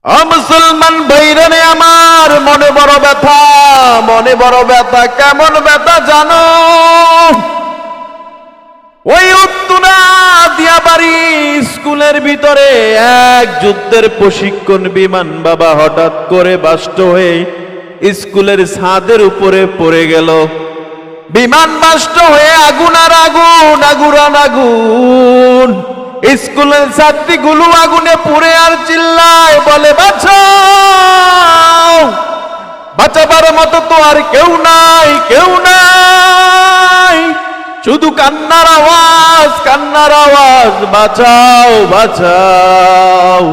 মুসলমান ভাইরানে আমার মনে বড় ব্যথা, মনে বড় ব্যথা। কেমন ব্যথা জানো? ওই উত্তরা দিয়াবাড়ি স্কুলের ভিতরে এক যুদ্ধের প্রশিক্ষণ বিমান বাবা হঠাৎ করে বাস্ট হয়ে স্কুলের ছাদের উপরে পড়ে গেল। বিমান বাস্ট হয়ে আগুন আর আগুন, আগুন আর আগুন। স্কুলের ছাত্রীগুলো আগুনে পুড়ে আর চিল্লায়, বলে বাঁচাও, বাঁচাবার মতো তো আর কেউ নাই, কেউ নাই। শুধু কান্নার আওয়াজ, কান্নার আওয়াজ, বাঁচাও, বাঁচাও।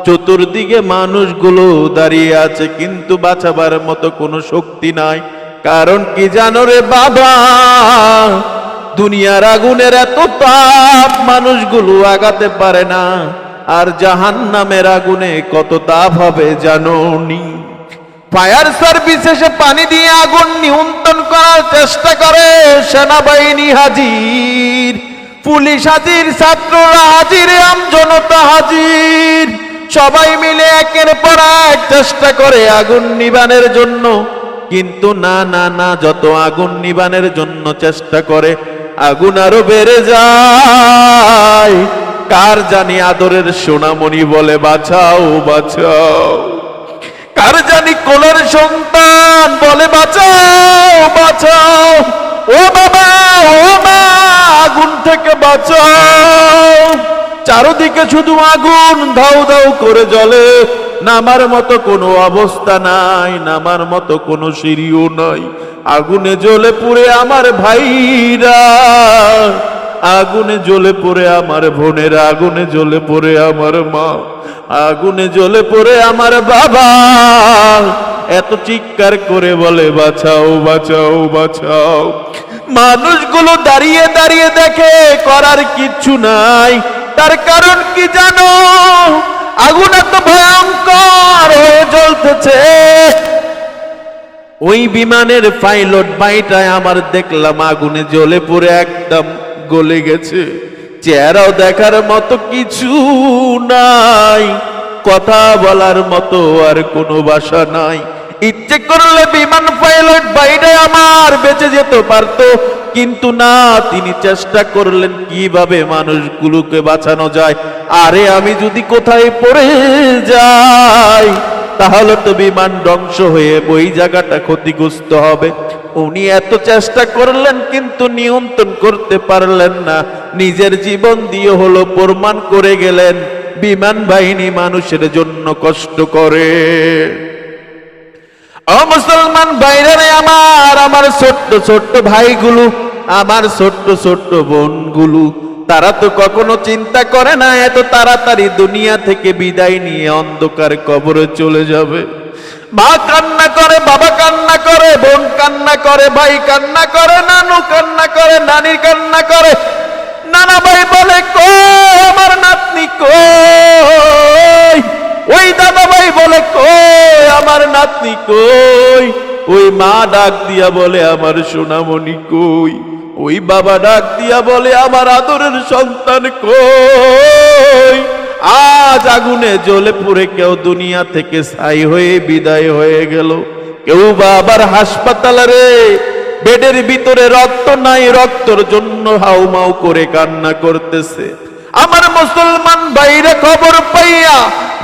চতুর্দিকে মানুষগুলো দাঁড়িয়ে আছে, কিন্তু বাঁচাবার মতো কোনো শক্তি নাই। কারণ কি জানো রে বাবা, দুনিয়ার আগুনের এত তাপ মানুষগুলো আগাতে পারে না। আর জাহান্নামের আগুনে কত তাপ হবে জানো নি? ফায়ার সার্ভিস এসে পানি দিয়ে আগুন নিয়ন্ত্রণ করার চেষ্টা করে, সেনাবাহিনী হাজির, পুলিশ হাজির, ছাত্ররা হাজির, আমজনতা হাজির। সবাই মিলে একের পর এক চেষ্টা করে আগুন নিবানের জন্য। কিন্তু না না না, যত আগুন নিবানের জন্য চেষ্টা করে আগুন আরো বেড়ে যায়। কার জানি আদরের সোনামণি বলে বাঁচাও, বাঁচাও। কার জানি কোলের সন্তান বলে বাঁচাও, বাঁচাও। ও বাবা, ও মা, আগুন থেকে বাঁচাও। চারদিকে শুধু আগুন ধাউ ধাউ করে জ্বলে। নামার মতো কোনো অবস্থা নাই, নামার মতো কোনো সিঁড়িও নাই। আগুনে জ্বলে পুড়ে আমার ভাইরা, আগুনে জ্বলে পড়ে আমার বোনেরা, আগুনে জ্বলে পড়ে আমার মা, আগুনে জ্বলে পড়ে আমার বাবা। এত চিৎকার করে বলে বাঁচাও, বাঁচাও, বাঁচাও। মানুষগুলো দাঁড়িয়ে দাঁড়িয়ে দেখে, করার কিচ্ছু নাই। তার কারণ কি জানো? আগুন এত ভয়ঙ্কর হয়ে জ্বলতেছে। ওই বিমানের পাইলট ভাইটায় আমার দেখলাম আগুনে জ্বলে পড়ে একদম গলে গেছে। চেহারাও দেখার মতো কিছু নাই, কথা বলার মতো আর কোনো ভাষা নাই। ইচ্ছে করলে বিমান পাইলট বাইরে আমার বেঁচে যেতে পারতো, কিন্তু না, তিনি চেষ্টা করলেন কিভাবে মানুষগুলোকে বাঁচানো যায়। আরে আমি যদি কোথায় পড়ে যাই তাহলে তো বিমান ধ্বংস হয়ে ওই জায়গাটা ক্ষতিগ্রস্ত হবে। উনি এত চেষ্টা করলেন কিন্তু নিয়ন্ত্রণ করতে পারলেন না। নিজের জীবন দিয়ে হলো প্রমাণ করে গেলেন বিমান বাহিনী মানুষের জন্য কষ্ট করে। ও মুসলমান ভাইরা আমার, আমার ছোট্ট ছোট্ট ভাইগুলো, আমার ছোট্ট ছোট্ট বোনগুলো, তারা তো কখনো চিন্তা করে না এত তাড়াতাড়ি দুনিয়া থেকে বিদায় নিয়ে অন্ধকার কবরে চলে যাবে। মা কান্না করে, বাবা কান্না করে, বোন কান্না করে, ভাই কান্না করে, নানু কান্না করে, নানি কান্না করে। নানা ভাই বলে কই আমার নাতনি কই? ওই দাদা ভাই বলে কই আমার নাতনি কই? ওই মা ডাক দিয়া বলে আমার সোনামণি কই? ওই বাবা ডাক দিয়া বলে আমার আদরের সন্তান কই? আজ আগুনে জ্বলে পুড়ে কেউ দুনিয়া থেকে ছাই হয়ে বিদায় হয়ে গেল। কেউ বা আবার হাসপাতালে বেডের ভিতরে রক্ত নাই, রক্তর জন্য হাউমাউ করে কান্না করতেছে। আমার মুসলমান ভাইরা খবর পাইয়া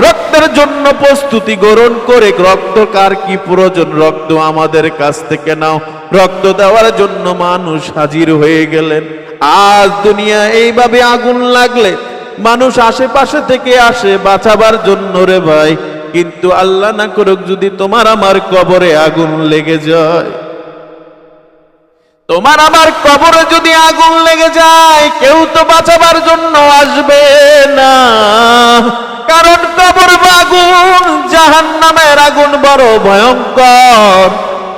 রক্তের জন্য প্রস্তুতি গ্রহণ করে, রক্ত কার কি প্রয়োজন, রক্ত আমাদের কাছ থেকে নাও। রক্ত দেওয়ার জন্য মানুষ হাজির হয়ে গেলেন। আজ দুনিয়া এইভাবে আগুন লাগলে মানুষ আশেপাশে থেকে আসে বাঁচাবার জন্য রে ভাই। কিন্তু আল্লাহ না করুক যদি তোমার আমার কবরে আগুন লেগে যায়, তোমার আমার কবরে যদি আগুন লেগে যায়, কেউ তো বাঁচাবার জন্য আসবে না। কারণ কবর আগুন, জাহান্নামের আগুন বড় ভয়ঙ্কর।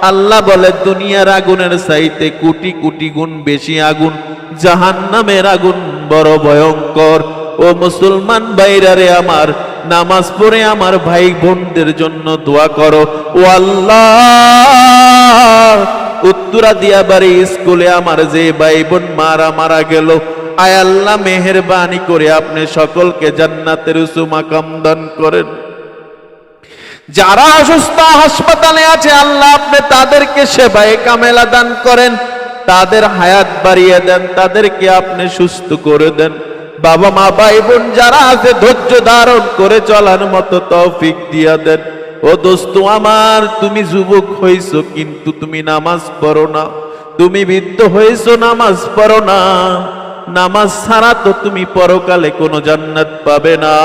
আল্লাহ বলে দুনিয়ার আগুনের চাইতে কোটি কোটি গুণ বেশি আগুন জাহান্নামের আগুন বড় ভয়ঙ্কর। ও মুসলমান ভাইরা রে আমার, নামাজ পড়ে আমার ভাই বোনদের জন্য দোয়া করো। ও আল্লাহ, উত্তরা দিয়াবাড়ি স্কুলে আমার যে ভাই বোন মারা গেল, আয় আল্লাহ মেহেরবানি করে আপনি সকলকে জান্নাতের উঁচু মাকাম দান করেন। যারা অসুস্থ হাসপাতালে আছে আল্লাহ আপনি তাদেরকে সেবায়ে কামেলা দান করেন, তাদের হায়াত বাড়িয়ে দেন, তাদেরকে আপনি সুস্থ করে দেন। বাবা মা ভাই বোন যারা আছে ধৈর্য ধারণ করে চলার মতো তৌফিক দিয়া দেন। ও দোস্ত আমার, তুমি যুবক হইছো কিন্তু তুমি নামাজ পড়ো না, তুমি বৃদ্ধ হইছো নামাজ পড়ো না। নামাজ ছাড়া তো তুমি পরকালে কোনো জান্নাত পাবে না।